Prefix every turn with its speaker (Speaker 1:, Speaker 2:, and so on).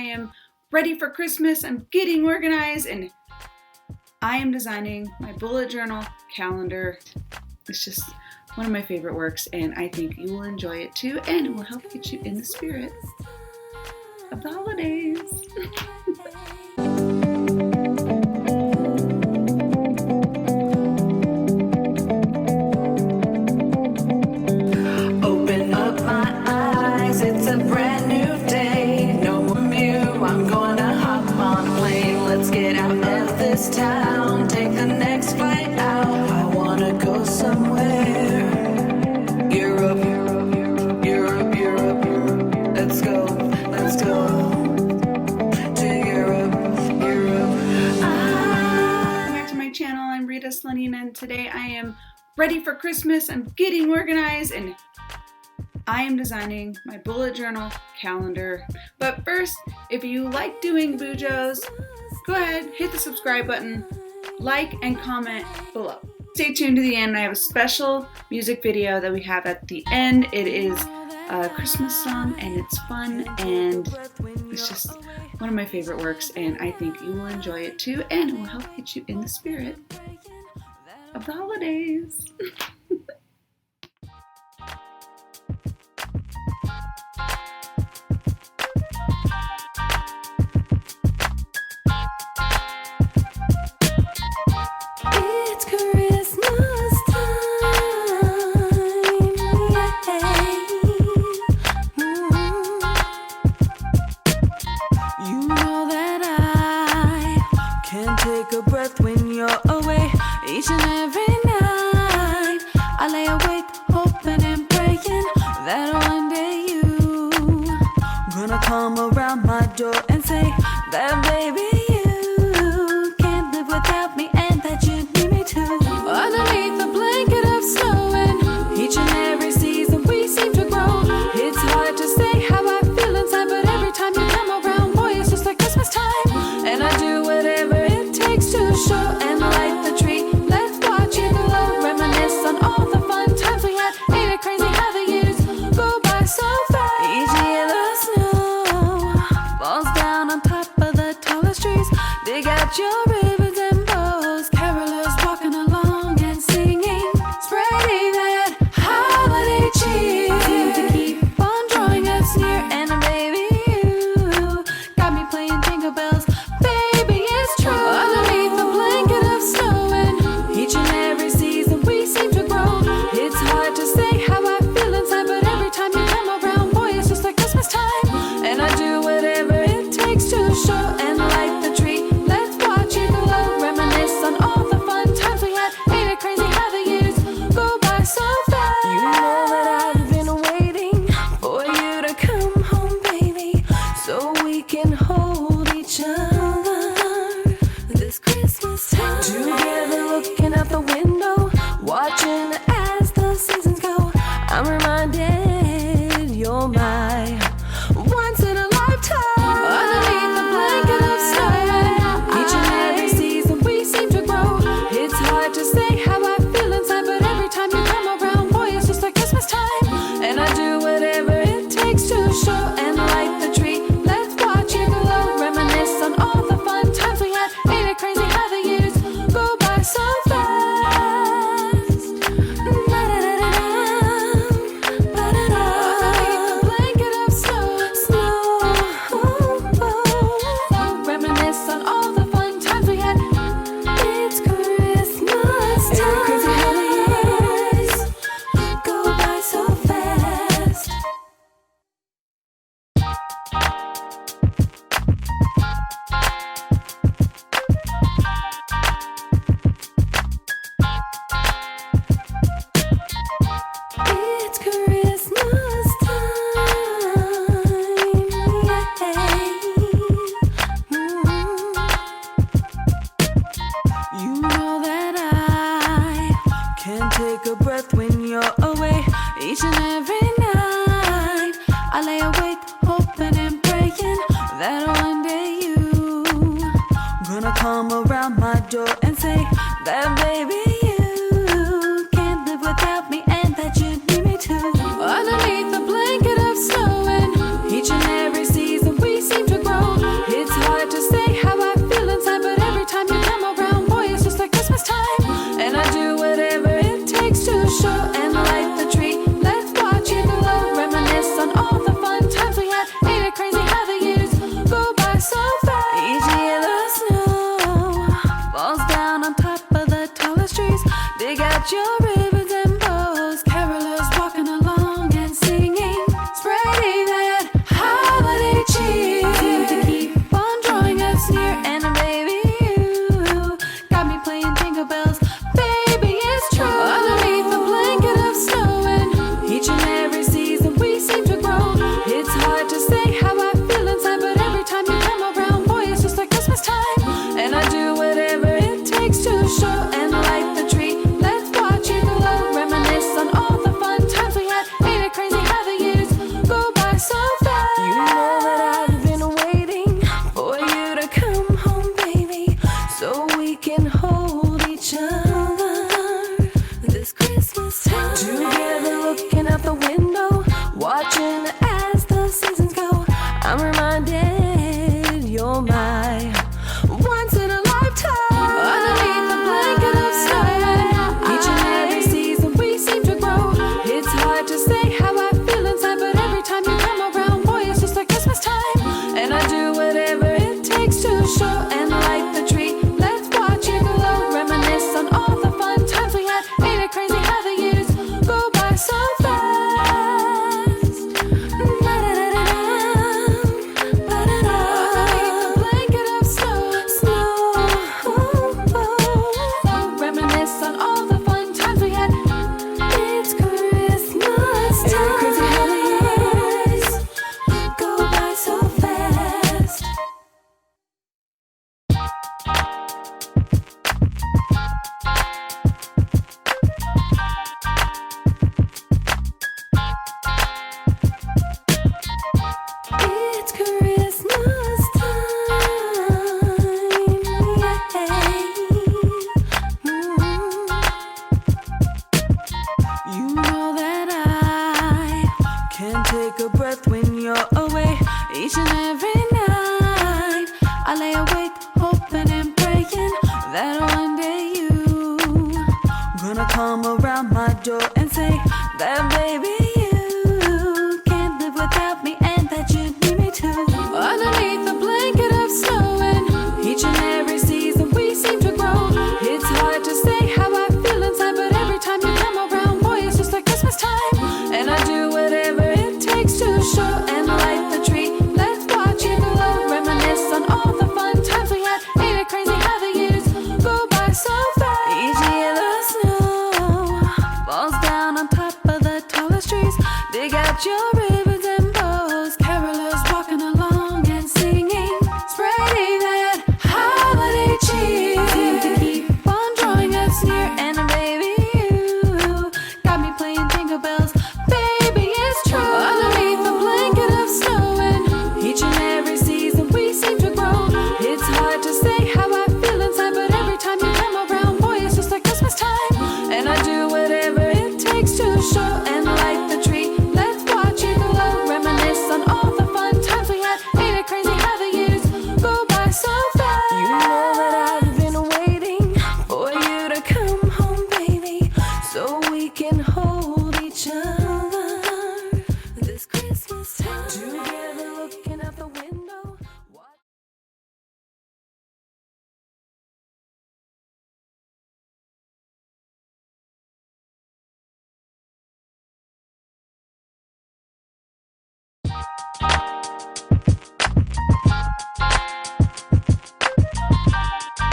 Speaker 1: am ready for Christmas. I'm getting organized and I am designing my bullet journal calendar. It's just one of my favorite works and I think you will enjoy it too, and it will help get you in the spirit of the holidays.
Speaker 2: Open up my eyes, it's a brand new day. No more mew, I'm gonna hop on a plane. Let's get out of this town, take the next flight out. I wanna go somewhere. Europe, Europe, Europe, Europe. Let's go to Europe, Europe.
Speaker 1: Welcome back to my channel. I'm Rita, Slanina, and today I am ready for Christmas. I'm getting organized and I am designing my bullet journal calendar. But first, if you like doing Bujos, go ahead, hit the subscribe button, like, and comment below. Stay tuned to the end. I have a special music video that we have at the end. It is a Christmas song and it's fun and it's just one of my favorite works, and I think you will enjoy it too, and it will help get you in the spirit of the holidays.
Speaker 2: It's Christmas time, yeah. You know that I can't take a breath when you're away. Each and every night I lay awake, hoping and praying that one day you gonna come around my door and say that baby you can't live without me and that you need me too. Underneath the blanket of snow and each and every season we seem to grow. It's hard to say how I feel inside, but every time you come around, boy, it's just like Christmas time. And I do whatever it takes to show and light the tree. Let's watch it glow, reminisce on all the fun times we had. Ain't it crazy how the years go by so fast? Each year the snow falls down on top of the tallest trees. Dig out your ribbons and bows, carolers walking along and singing, spreading that holiday cheer. Seem to keep on drawing us near, and baby you got me playing jingle bells. Baby, it's true. Underneath the blanket of snow and each and every season we seem to grow. It's hard to say how I feel inside, but every time you come around, boy, it's just like Christmas time. And I do whatever it takes to show and light the tree. Let's watch it glow, reminisce on all the fun times we had. Ain't it crazy how the years go by so fast? You know that I've been waiting for you to come home, baby, so we can hold each other this Christmas time. Together looking out the window, watching as the seasons go. I'm reminded you're my once in a lifetime. Underneath the blanket of snow, each and every season we seem to grow. It's hard to say how I feel inside, but every time you come around, boy, it's just like Christmas time. And I do whatever it takes to show and light the tree. Let's watch it glow, reminisce on all the fun times we had. Ain't it crazy how the years go by so fast? Underneath the blanket of snow, reminisce on all the fun times we had. It's Christmas time. Crazy how the years go by so fast. It's Christmas time, yeah. You know that I can't take a breath when you're away. Each and every night I lay awake, hoping and praying that one day you gonna come around my door and say that baby you can't live without me and that you need me too. Underneath the blanket of snow and each and every season we seem to grow. reminded you're my once in a lifetime. Underneath the blanket of snow, each and every season we seem to grow. It's hard to say how I feel inside, but every time you come around, boy, it's just like Christmas time. And I do whatever it takes to show and light the tree. Let's watch it glow, reminisce on all the fun times we had. Ain't it crazy how the years go by so fast? Each and every night I lay awake, hoping and praying that one day you gonna come around my door and say that baby